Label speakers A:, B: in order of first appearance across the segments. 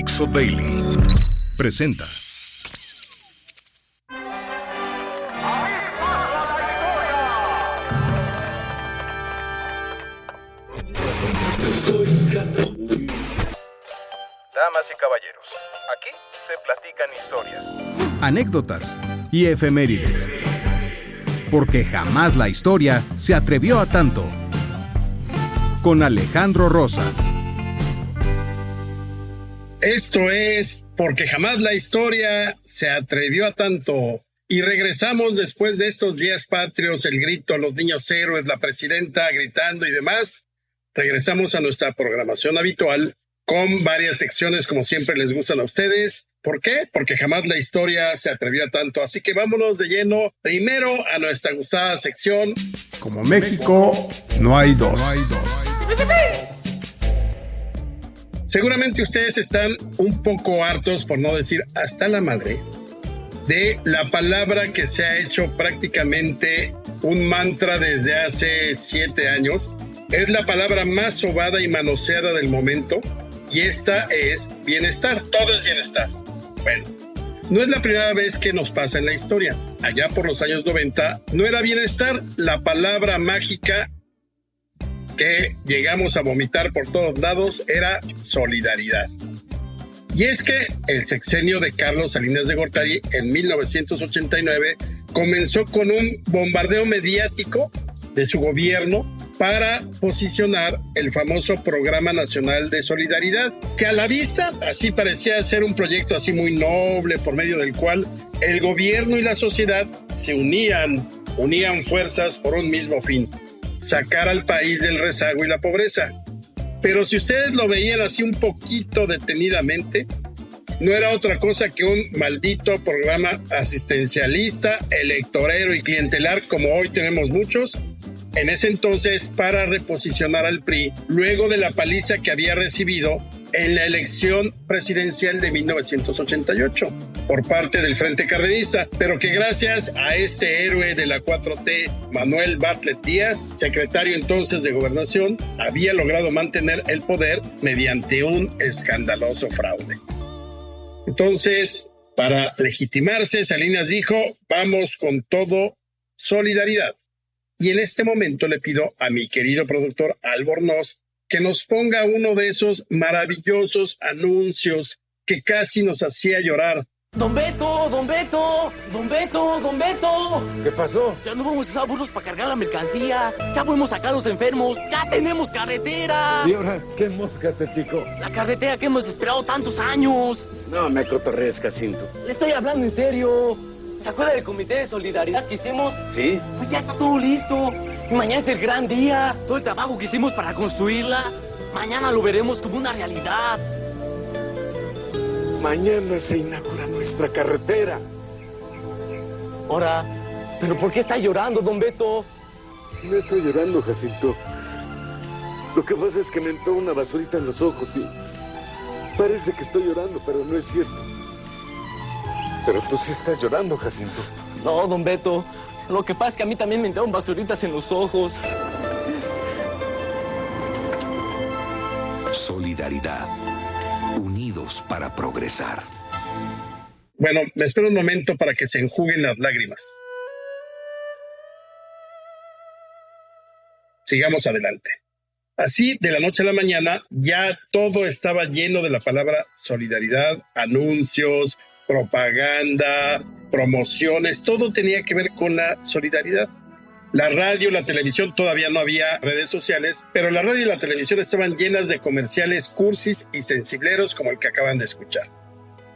A: Dixo Daily presenta.
B: Damas y caballeros, aquí se platican historias,
A: Anécdotas y efemérides. Porque jamás la historia se atrevió a tanto. Con Alejandro Rosas.
C: Esto es Porque jamás la historia se atrevió a tanto. Y regresamos después de estos días patrios, el grito, los niños héroes, la presidenta gritando y demás. Regresamos a nuestra programación habitual con varias secciones como siempre les gustan a ustedes. ¿Por qué? Porque jamás la historia se atrevió a tanto. Así que vámonos de lleno primero a nuestra gustada sección.
D: Como México, no hay dos.
C: Seguramente ustedes están un poco hartos, por no decir hasta la madre, de la palabra que se ha hecho prácticamente un mantra desde hace 7 años. Es la palabra más sobada y manoseada del momento, y esta es bienestar. Todo es bienestar. Bueno, no es la primera vez que nos pasa en la historia. Allá por los años 90 no era bienestar la palabra mágica que llegamos a vomitar por todos lados, era solidaridad. Y es que el sexenio de Carlos Salinas de Gortari en 1989 comenzó con un bombardeo mediático de su gobierno para posicionar el famoso Programa Nacional de Solidaridad, que a la vista así parecía ser un proyecto así muy noble, por medio del cual el gobierno y la sociedad se unían fuerzas por un mismo fin: sacar al país del rezago y la pobreza. Pero si ustedes lo veían así un poquito detenidamente, no era otra cosa que un maldito programa asistencialista, electorero y clientelar, como hoy tenemos muchos, en ese entonces, para reposicionar al PRI luego de la paliza que había recibido en la elección presidencial de 1988 por parte del Frente Cardenista, pero que gracias a este héroe de la 4T, Manuel Bartlett Díaz, secretario entonces de Gobernación, había logrado mantener el poder mediante un escandaloso fraude. Entonces, para legitimarse, Salinas dijo: vamos con todo, solidaridad. Y en este momento le pido a mi querido productor Albornoz que nos ponga uno de esos maravillosos anuncios que casi nos hacía llorar.
E: Don Beto, don Beto, don Beto, don Beto.
F: ¿Qué pasó?
E: Ya no vamos a usar burros para cargar la mercancía. Ya podemos sacar a los enfermos. Ya tenemos carretera.
F: ¿Y ahora qué mosca te picó?
E: La carretera que hemos esperado tantos años.
F: No me cotorrees, Jacinto.
E: Le estoy hablando en serio. ¿Se acuerda del comité de solidaridad que hicimos?
F: ¿Sí?
E: Pues ya está todo listo. Y mañana es el gran día. Todo el trabajo que hicimos para construirla, mañana lo veremos como una realidad.
F: Mañana se inaugura nuestra carretera.
E: Ahora, ¿pero por qué está llorando, don Beto?
F: No estoy llorando, Jacinto. Lo que pasa es que me entró una basurita en los ojos y parece que estoy llorando, pero no es cierto. Pero tú sí estás llorando, Jacinto.
E: No, don Beto. Lo que pasa es que a mí también me entraron basuritas en los ojos.
G: Solidaridad. Unidos para progresar.
C: Bueno, me espero un momento para que se enjuguen las lágrimas. Sigamos adelante. Así, de la noche a la mañana, ya todo estaba lleno de la palabra solidaridad, anuncios, propaganda, promociones, todo tenía que ver con la solidaridad. La radio, la televisión, todavía no había redes sociales, pero la radio y la televisión estaban llenas de comerciales cursis y sensibleros como el que acaban de escuchar.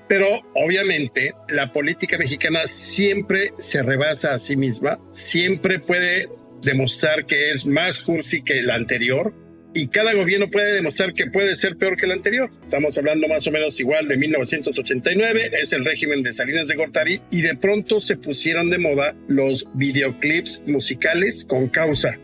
C: Pero, obviamente, la política mexicana siempre se rebasa a sí misma, siempre puede demostrar que es más cursi que la anterior, y cada gobierno puede demostrar que puede ser peor que el anterior. Estamos hablando más o menos igual de 1989, es el régimen de Salinas de Gortari, y de pronto se pusieron de moda los videoclips musicales con causa.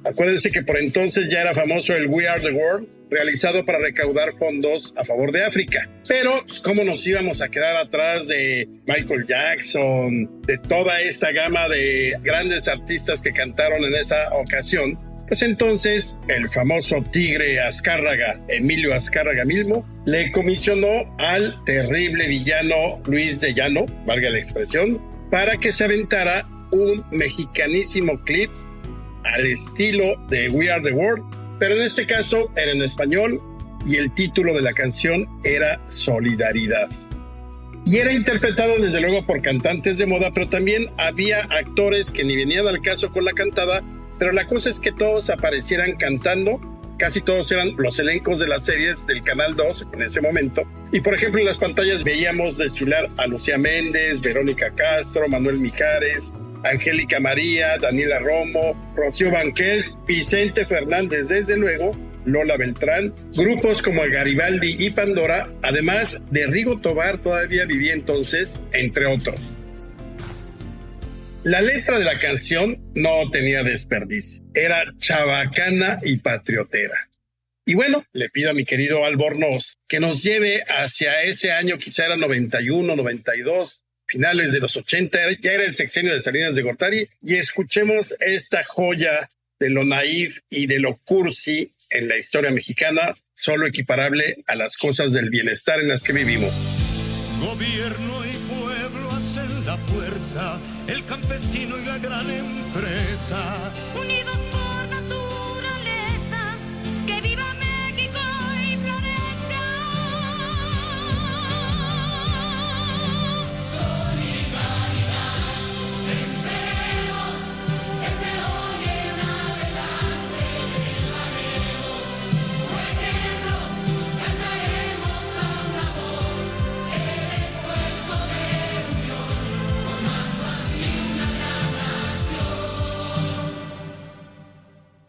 C: Acuérdense que por entonces ya era famoso el We Are the World, realizado para recaudar fondos a favor de África. Pero, ¿cómo nos íbamos a quedar atrás de Michael Jackson, de toda esta gama de grandes artistas que cantaron en esa ocasión? Pues entonces el famoso tigre Azcárraga, Emilio Azcárraga mismo, le comisionó al terrible villano Luis de Llano, valga la expresión, para que se aventara un mexicanísimo clip al estilo de We Are the World, pero en este caso era en español y el título de la canción era Solidaridad. Y era interpretado desde luego por cantantes de moda, pero también había actores que ni venían al caso con la cantada, pero la cosa es que todos aparecieran cantando, casi todos eran los elencos de las series del Canal 2 en ese momento. Y por ejemplo en las pantallas veíamos desfilar a Lucía Méndez, Verónica Castro, Manuel Mijares, Angélica María, Daniela Romo, Rocío Banquel, Vicente Fernández desde luego, Lola Beltrán, grupos como Garibaldi y Pandora, además de Rigo Tobar, todavía vivía entonces, entre otros. La letra de la canción no tenía desperdicio, era chabacana y patriotera. Y bueno, le pido a mi querido Albornoz que nos lleve hacia ese año, quizá era 91, 92, finales de los 80, ya era el sexenio de Salinas de Gortari, y escuchemos esta joya de lo naif y de lo cursi en la historia mexicana, solo equiparable a las cosas del bienestar en las que vivimos.
H: Gobierno y pueblo hacen la fuerza, el campesino y la gran empresa.
I: Unidos por naturaleza, que viva México y florezca. Solidaridad, venceremos desde hoy en adelante. Dejaremos un ejemplo, cantaremos a una voz el esfuerzo de unión, formando así una gran nación.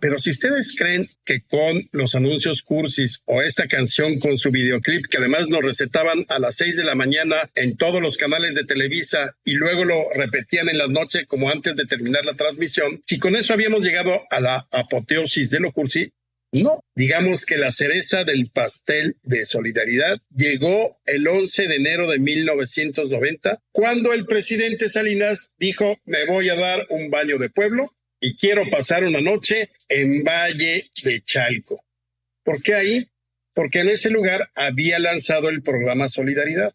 C: Pero si ustedes creen que con los anuncios cursis o esta canción con su videoclip, que además nos recetaban a las 6 de la mañana en todos los canales de Televisa y luego lo repetían en la noche como antes de terminar la transmisión, si con eso habíamos llegado a la apoteosis de lo cursi, no. Digamos que la cereza del pastel de solidaridad llegó el 11 de enero de 1990, cuando el presidente Salinas dijo: me voy a dar un baño de pueblo y quiero pasar una noche en Valle de Chalco. ¿Por qué ahí? Porque en ese lugar había lanzado el programa Solidaridad.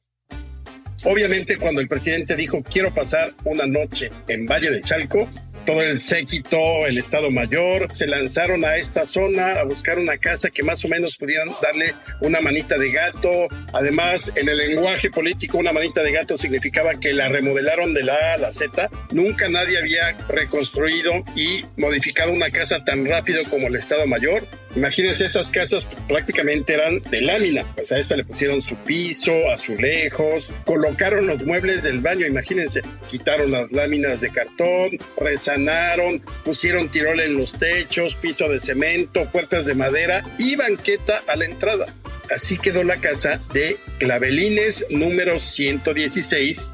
C: Obviamente, cuando el presidente dijo quiero pasar una noche en Valle de Chalco, todo el séquito, el Estado Mayor, se lanzaron a esta zona a buscar una casa que más o menos pudieran darle una manita de gato. Además, en el lenguaje político, una manita de gato significaba que la remodelaron de la A a la Z. Nunca nadie había reconstruido y modificado una casa tan rápido como el Estado Mayor. Imagínense, estas casas prácticamente eran de lámina. Pues a esta le pusieron su piso, azulejos, colocaron los muebles del baño, imagínense, quitaron las láminas de cartón, resanaron, pusieron tirol en los techos, piso de cemento, puertas de madera y banqueta a la entrada. Así quedó la casa de Clavelines número 116,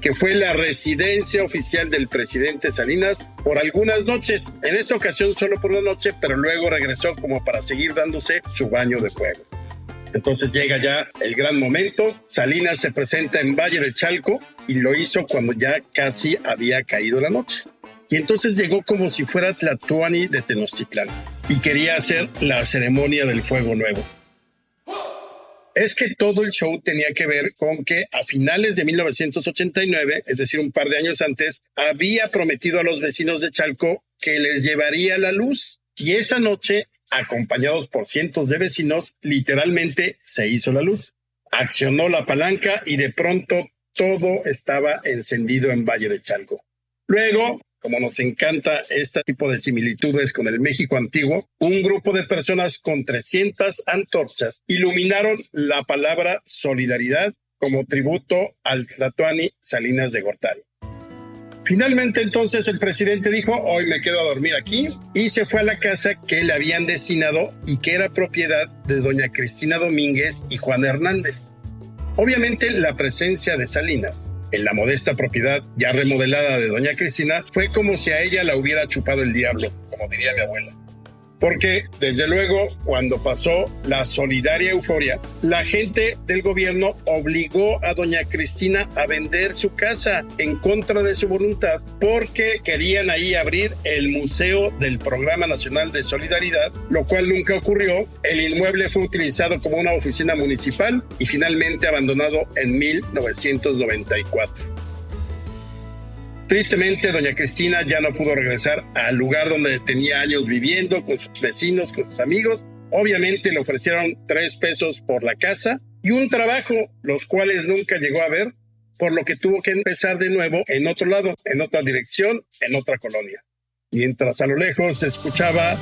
C: que fue la residencia oficial del presidente Salinas por algunas noches. En esta ocasión solo por una noche, pero luego regresó como para seguir dándose su baño de pueblo. Entonces llega ya el gran momento. Salinas se presenta en Valle de Chalco y lo hizo cuando ya casi había caído la noche. Y entonces llegó como si fuera Tlatuani de Tenochtitlán y quería hacer la ceremonia del fuego nuevo. Es que todo el show tenía que ver con que a finales de 1989, es decir, un par de años antes, había prometido a los vecinos de Chalco que les llevaría la luz. Y esa noche, acompañados por cientos de vecinos, literalmente se hizo la luz. Accionó la palanca y de pronto todo estaba encendido en Valle de Chalco. Luego, como nos encanta este tipo de similitudes con el México antiguo, un grupo de personas con 300 antorchas iluminaron la palabra solidaridad como tributo al Tlatuani Salinas de Gortari. Finalmente entonces el presidente dijo: hoy me quedo a dormir aquí, y se fue a la casa que le habían destinado y que era propiedad de doña Cristina Domínguez y Juan Hernández. Obviamente la presencia de Salinas en la modesta propiedad ya remodelada de doña Cristina fue como si a ella la hubiera chupado el diablo, como diría mi abuela. Porque, desde luego, cuando pasó la solidaria euforia, la gente del gobierno obligó a doña Cristina a vender su casa en contra de su voluntad porque querían ahí abrir el Museo del Programa Nacional de Solidaridad, lo cual nunca ocurrió. El inmueble fue utilizado como una oficina municipal y finalmente abandonado en 1994. Tristemente, doña Cristina ya no pudo regresar al lugar donde tenía años viviendo, con sus vecinos, con sus amigos. Obviamente le ofrecieron 3 pesos por la casa y un trabajo, los cuales nunca llegó a ver, por lo que tuvo que empezar de nuevo en otro lado, en otra dirección, en otra colonia. Mientras a lo lejos se escuchaba...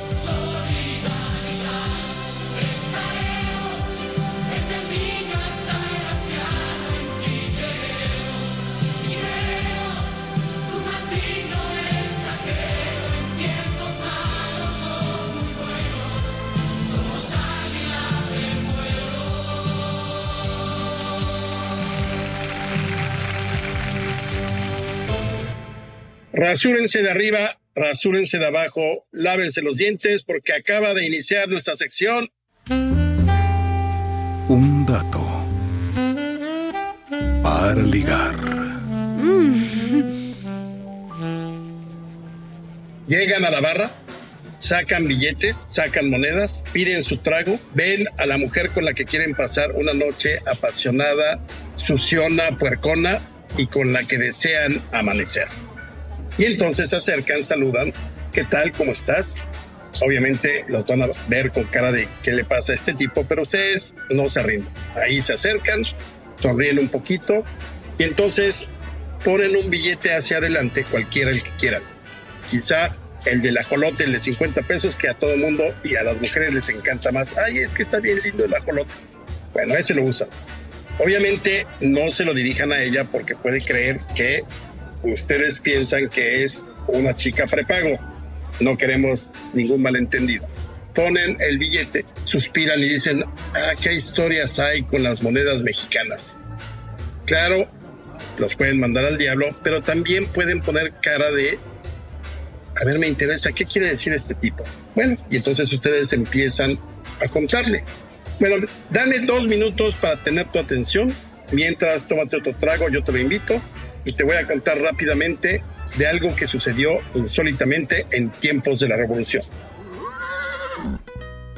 C: Rasúrense de arriba, rasúrense de abajo, lávense los dientes porque acaba de iniciar nuestra sección.
A: Un dato para ligar.
C: Llegan a la barra, sacan billetes, sacan monedas, piden su trago, ven a la mujer con la que quieren pasar una noche apasionada, suciona, puercona y con la que desean amanecer. Y entonces se acercan, saludan, ¿qué tal? ¿Cómo estás? Obviamente los van a ver con cara de ¿qué le pasa a este tipo? Pero ustedes no se rinden. Ahí se acercan, sonríen un poquito y entonces ponen un billete hacia adelante, cualquiera el que quieran. Quizá el del ajolote, el de 50 pesos, que a todo el mundo y a las mujeres les encanta más. Ay, es que está bien lindo el ajolote. Bueno, ese lo usan. Obviamente no se lo dirijan a ella porque puede creer que ustedes piensan que es una chica prepago. No queremos ningún malentendido. Ponen el billete, suspiran y dicen, ¿qué historias hay con las monedas mexicanas? Claro, los pueden mandar al diablo, pero también pueden poner cara de, a ver, me interesa, ¿qué quiere decir este tipo? Bueno, y entonces ustedes empiezan a contarle. Bueno, dame 2 minutos para tener tu atención. Mientras, tómate otro trago, yo te lo invito. Y te voy a contar rápidamente de algo que sucedió insólitamente en tiempos de la Revolución.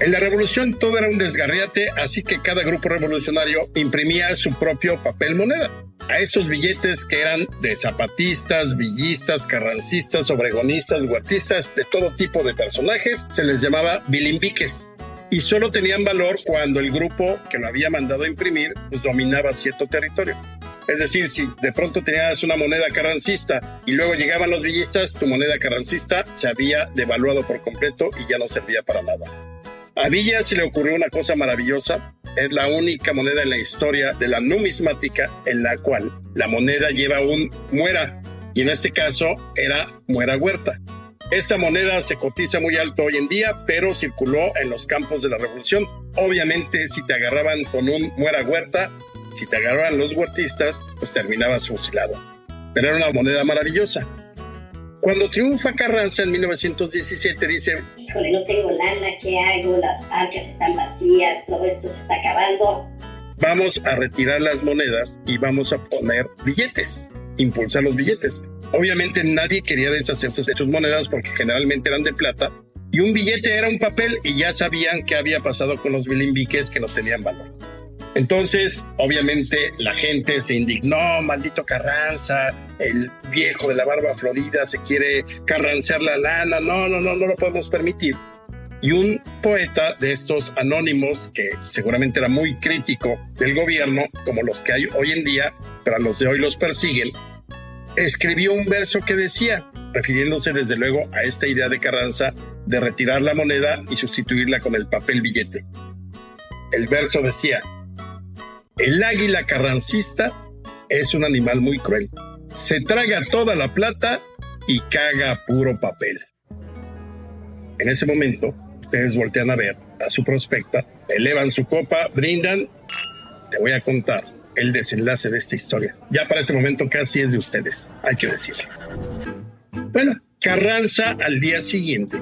C: En la Revolución todo era un desgarriate, así que cada grupo revolucionario imprimía su propio papel moneda. A estos billetes, que eran de zapatistas, villistas, carrancistas, obregonistas, huertistas, de todo tipo de personajes, se les llamaba bilimbiques. Y solo tenían valor cuando el grupo que lo había mandado a imprimir pues dominaba cierto territorio. Es decir, si de pronto tenías una moneda carrancista y luego llegaban los villistas, tu moneda carrancista se había devaluado por completo y ya no servía para nada. A Villa se le ocurrió una cosa maravillosa. Es la única moneda en la historia de la numismática en la cual la moneda lleva un muera, y en este caso era muera huerta. Esta moneda se cotiza muy alto hoy en día, pero circuló en los campos de la Revolución. Obviamente, si te agarraban con un muera huerta, si te agarraban los huertistas, pues terminabas fusilado. Pero era una moneda maravillosa. Cuando triunfa Carranza en 1917, dice:
J: híjole, no tengo lana, ¿qué hago? Las arcas están vacías, todo esto se está acabando.
C: Vamos a retirar las monedas y vamos a poner billetes, impulsar los billetes. Obviamente nadie quería deshacerse de sus monedas porque generalmente eran de plata, y un billete era un papel y ya sabían qué había pasado con los bilimbiques que no tenían valor. Entonces, obviamente, la gente se indignó, maldito Carranza, el viejo de la barba florida se quiere carrancear la lana, no lo podemos permitir. Y un poeta de estos anónimos, que seguramente era muy crítico del gobierno, como los que hay hoy en día, pero a los de hoy los persiguen, escribió un verso que decía, refiriéndose desde luego a esta idea de Carranza de retirar la moneda y sustituirla con el papel billete. El verso decía: el águila carrancista es un animal muy cruel. Se traga toda la plata y caga puro papel. En ese momento, ustedes voltean a ver a su prospecta, elevan su copa, brindan. Te voy a contar el desenlace de esta historia. Ya para ese momento casi es de ustedes, hay que decirlo. Bueno, Carranza al día siguiente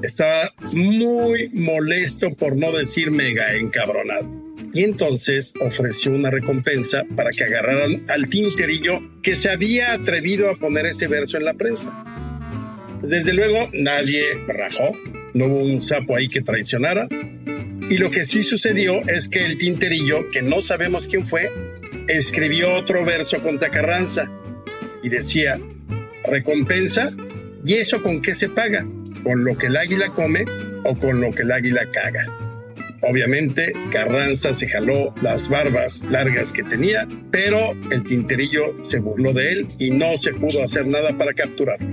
C: estaba muy molesto, por no decir mega encabronado. Y entonces ofreció una recompensa para que agarraran al tinterillo que se había atrevido a poner ese verso en la prensa. Desde luego, nadie rajó, no hubo un sapo ahí que traicionara. Y lo que sí sucedió es que el tinterillo, que no sabemos quién fue, escribió otro verso contra Carranza y decía: recompensa, ¿y eso con qué se paga? ¿Con lo que el águila come o con lo que el águila caga? Obviamente, Carranza se jaló las barbas largas que tenía, pero el tinterillo se burló de él y no se pudo hacer nada para capturarlo.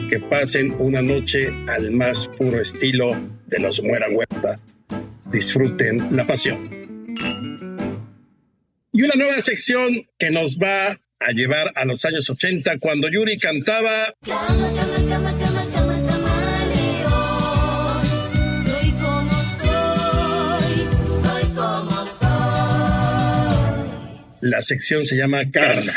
C: Que pasen una noche al más puro estilo de los Muera Huerta. Disfruten la pasión. Y una nueva sección que nos va a llevar a los años 80, cuando Yuri cantaba...
I: Cama, cama, cama, cama, cama, camaleón. Soy como soy.
C: La sección se llama Karma.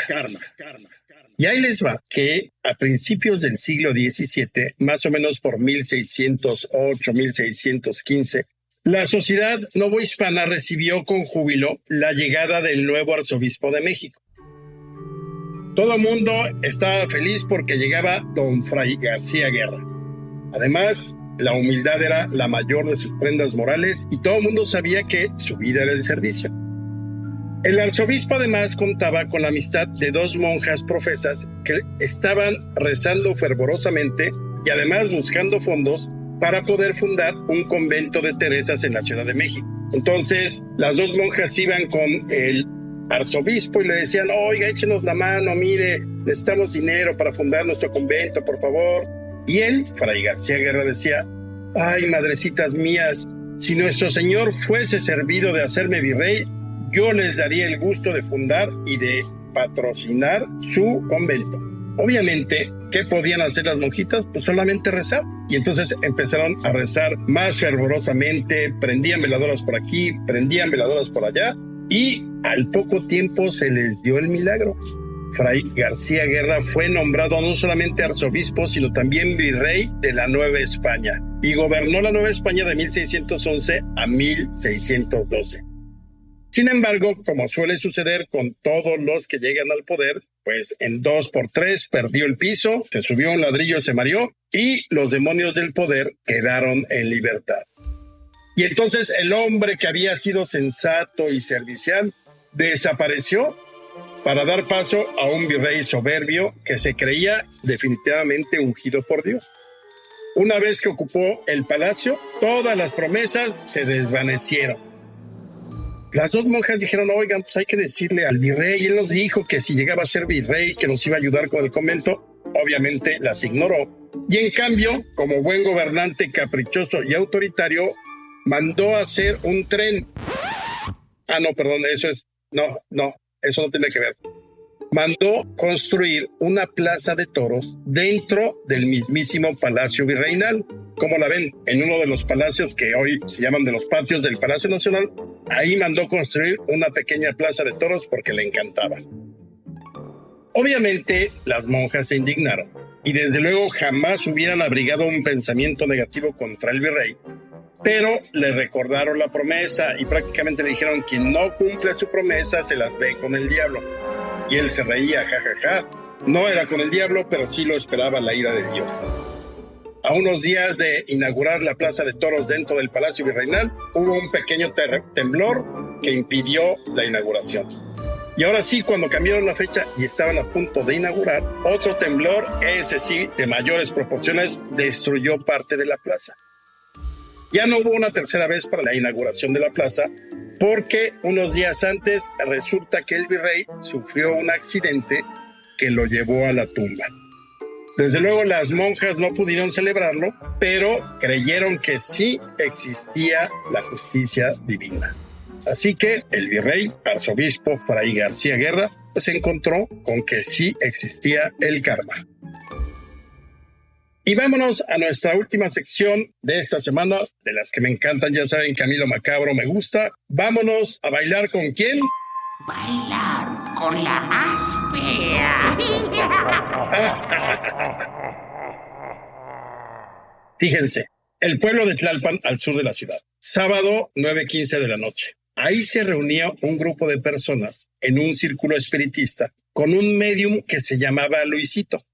C: Y ahí les va que a principios del siglo XVII, más o menos por 1608, 1615, la sociedad novohispana recibió con júbilo la llegada del nuevo arzobispo de México. Todo el mundo estaba feliz porque llegaba don Fray García Guerra. Además, la humildad era la mayor de sus prendas morales y todo el mundo sabía que su vida era el servicio. El arzobispo además contaba con la amistad de dos monjas profesas que estaban rezando fervorosamente y además buscando fondos para poder fundar un convento de Teresas en la Ciudad de México. Entonces, las dos monjas iban con el arzobispo y le decían: oiga, échenos la mano, mire, necesitamos dinero para fundar nuestro convento, por favor. Y él, Fray García Guerra, decía: ay, madrecitas mías, si nuestro señor fuese servido de hacerme virrey, yo les daría el gusto de fundar y de patrocinar su convento. Obviamente, ¿qué podían hacer las monjitas? Pues solamente rezar. Y entonces empezaron a rezar más fervorosamente, prendían veladoras por aquí, prendían veladoras por allá, y al poco tiempo se les dio el milagro. Fray García Guerra fue nombrado no solamente arzobispo, sino también virrey de la Nueva España, y gobernó la Nueva España de 1611 a 1612. Sin embargo, como suele suceder con todos los que llegan al poder, pues en 2x3 perdió el piso, se subió a un ladrillo, se mareó y los demonios del poder quedaron en libertad. Y entonces el hombre que había sido sensato y servicial desapareció para dar paso a un virrey soberbio que se creía definitivamente ungido por Dios. Una vez que ocupó el palacio, todas las promesas se desvanecieron. Las dos monjas dijeron: oigan, pues hay que decirle al virrey. Y él nos dijo que si llegaba a ser virrey, que nos iba a ayudar con el convento. Obviamente las ignoró. Y en cambio, como buen gobernante caprichoso y autoritario, mandó hacer un tren. Eso no tiene que ver. Mandó construir una plaza de toros dentro del mismísimo Palacio Virreinal. ¿Cómo la ven? En uno de los palacios que hoy se llaman de los patios del Palacio Nacional, ahí mandó construir una pequeña plaza de toros porque le encantaba. Obviamente, las monjas se indignaron y desde luego jamás hubieran abrigado un pensamiento negativo contra el virrey, pero le recordaron la promesa y prácticamente le dijeron: quien no cumple su promesa se las ve con el diablo. Y él se reía, jajaja. No era con el diablo, pero sí lo esperaba la ira de Dios. A unos días de inaugurar la plaza de toros dentro del Palacio Virreinal, hubo un pequeño temblor que impidió la inauguración. Y ahora sí, cuando cambiaron la fecha y estaban a punto de inaugurar, otro temblor, ese sí, de mayores proporciones, destruyó parte de la plaza. Ya no hubo una tercera vez para la inauguración de la plaza, porque unos días antes resulta que el virrey sufrió un accidente que lo llevó a la tumba. Desde luego las monjas no pudieron celebrarlo, pero creyeron que sí existía la justicia divina. Así que el virrey, arzobispo Fray García Guerra, se encontró con que sí existía el karma. Y vámonos a nuestra última sección de esta semana, de las que me encantan, ya saben, Camilo Macabro me gusta. Vámonos a bailar ¿con quién?
K: Bailar con la más fea.
C: Fíjense, el pueblo de Tlalpan, al sur de la ciudad. Sábado, 9:15 de la noche. Ahí se reunía un grupo de personas en un círculo espiritista con un médium que se llamaba Luisito.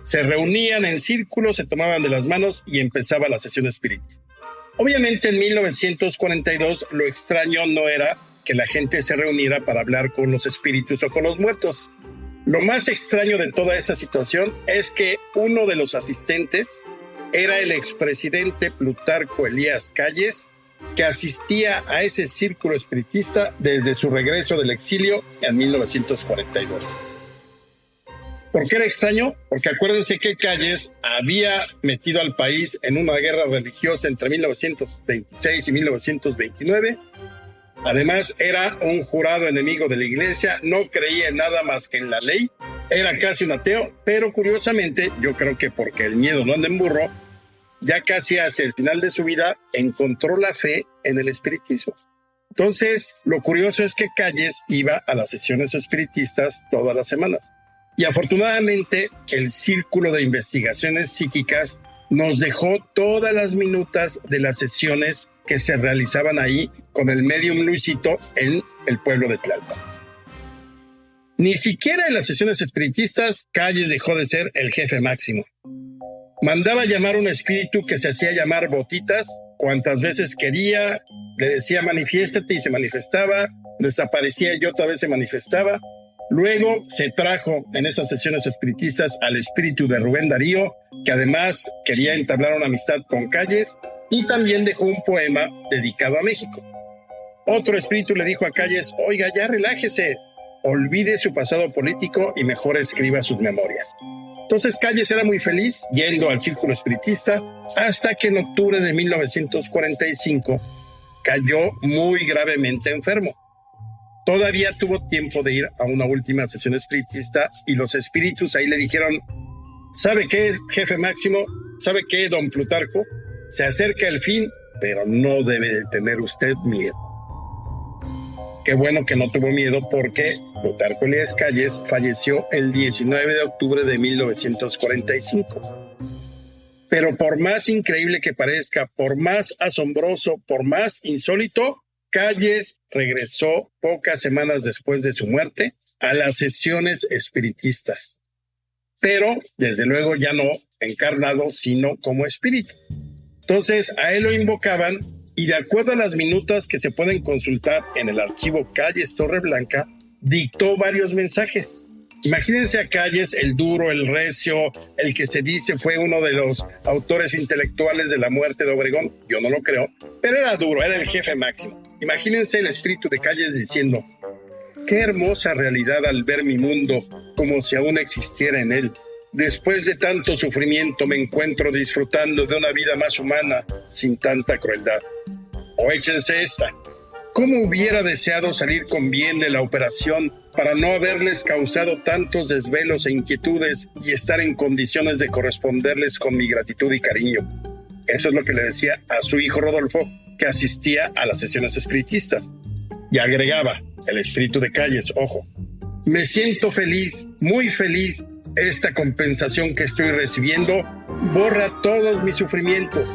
C: Se reunían en círculo, se tomaban de las manos y empezaba la sesión espiritista. Obviamente en 1942 lo extraño no era que la gente se reuniera para hablar con los espíritus o con los muertos. Lo más extraño de toda esta situación es que uno de los asistentes era el expresidente Plutarco Elías Calles, que asistía a ese círculo espiritista desde su regreso del exilio en 1942. ¿Por qué era extraño? Porque acuérdense que Calles había metido al país en una guerra religiosa entre 1926 y 1929. Además, era un jurado enemigo de la iglesia, no creía en nada más que en la ley, era casi un ateo, pero curiosamente, yo creo que porque el miedo no anda en burro, ya casi hacia el final de su vida encontró la fe en el espiritismo. Entonces, lo curioso es que Calles iba a las sesiones espiritistas todas las semanas. Y afortunadamente, el Círculo de Investigaciones Psíquicas nos dejó todas las minutas de las sesiones que se realizaban ahí con el médium Luisito en el pueblo de Tlalpan. Ni siquiera en las sesiones espiritistas Calles dejó de ser el jefe máximo. Mandaba llamar un espíritu que se hacía llamar Botitas, cuantas veces quería, le decía manifiéstate y se manifestaba, desaparecía y otra vez se manifestaba. Luego se trajo en esas sesiones espiritistas al espíritu de Rubén Darío, que además quería entablar una amistad con Calles, y también dejó un poema dedicado a México. Otro espíritu le dijo a Calles, oiga, ya relájese, olvide su pasado político y mejor escriba sus memorias. Entonces Calles era muy feliz yendo al círculo espiritista hasta que en octubre de 1945 cayó muy gravemente enfermo. Todavía tuvo tiempo de ir a una última sesión espiritista y los espíritus ahí le dijeron, ¿sabe qué, jefe máximo? ¿Sabe qué, don Plutarco? Se acerca el fin, pero no debe de tener usted miedo. Qué bueno que no tuvo miedo porque Plutarco Elías Calles falleció el 19 de octubre de 1945. Pero por más increíble que parezca, por más asombroso, por más insólito, Calles regresó pocas semanas después de su muerte a las sesiones espiritistas. Pero, desde luego, ya no encarnado, sino como espíritu. Entonces, a él lo invocaban y de acuerdo a las minutas que se pueden consultar en el archivo Calles Torreblanca, dictó varios mensajes. Imagínense a Calles, el duro, el recio, el que se dice fue uno de los autores intelectuales de la muerte de Obregón. Yo no lo creo, pero era duro, era el jefe máximo. Imagínense el espíritu de Calles diciendo, qué hermosa realidad al ver mi mundo como si aún existiera en él. Después de tanto sufrimiento me encuentro disfrutando de una vida más humana, sin tanta crueldad. O échense esta. ¿Cómo hubiera deseado salir con bien de la operación para no haberles causado tantos desvelos e inquietudes y estar en condiciones de corresponderles con mi gratitud y cariño? Eso es lo que le decía a su hijo Rodolfo, que asistía a las sesiones espiritistas. Y agregaba, el espíritu de Calles, ojo, me siento feliz, muy feliz. Esta compensación que estoy recibiendo borra todos mis sufrimientos.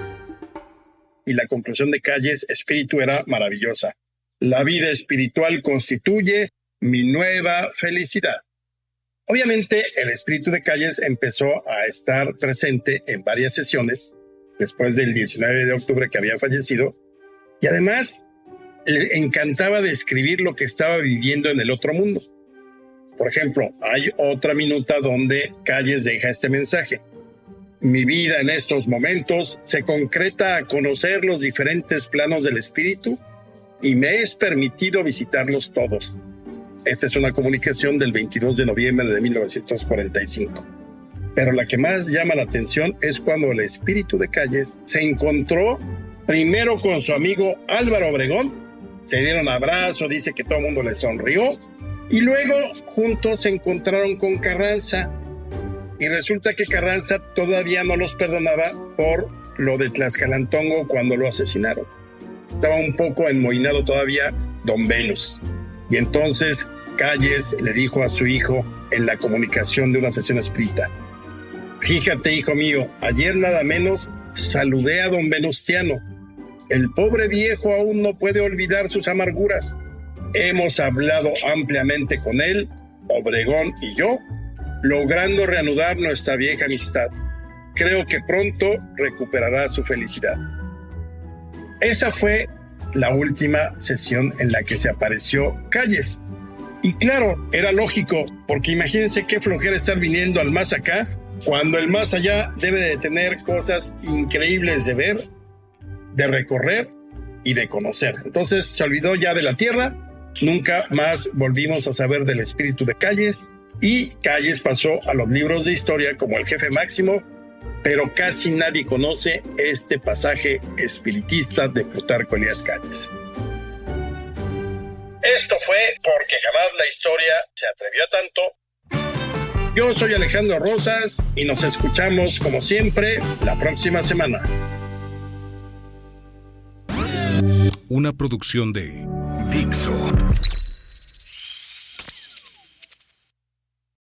C: Y la conclusión de Calles, espíritu, era maravillosa. La vida espiritual constituye mi nueva felicidad. Obviamente, el espíritu de Calles empezó a estar presente en varias sesiones después del 19 de octubre que había fallecido. Y además, le encantaba describir lo que estaba viviendo en el otro mundo. Por ejemplo, hay otra minuta donde Calles deja este mensaje. Mi vida en estos momentos se concreta a conocer los diferentes planos del espíritu y me es permitido visitarlos todos. Esta es una comunicación del 22 de noviembre de 1945. Pero la que más llama la atención es cuando el espíritu de Calles se encontró primero con su amigo Álvaro Obregón, se dieron abrazo, dice que todo el mundo le sonrió, y luego juntos se encontraron con Carranza. Y resulta que Carranza todavía no los perdonaba por lo de Tlaxcalantongo cuando lo asesinaron. Estaba un poco enmohinado todavía don Venus. Y entonces Calles le dijo a su hijo en la comunicación de una sesión espírita, fíjate, hijo mío, ayer nada menos saludé a don Venustiano. El pobre viejo aún no puede olvidar sus amarguras. Hemos hablado ampliamente con él, Obregón y yo, logrando reanudar nuestra vieja amistad. Creo que pronto recuperará su felicidad. Esa fue la última sesión en la que se apareció Calles. Y claro, era lógico, porque imagínense qué flojera estar viniendo al más acá, cuando el más allá debe de tener cosas increíbles de ver, de recorrer y de conocer. Entonces se olvidó ya de la tierra, nunca más volvimos a saber del espíritu de Calles, y Calles pasó a los libros de historia como el jefe máximo, pero casi nadie conoce este pasaje espiritista de Plutarco Elías Calles. Esto fue Porque jamás la historia se atrevió a tanto. Yo soy Alejandro Rosas y nos escuchamos como siempre la próxima semana.
A: Una producción de
G: Dixo.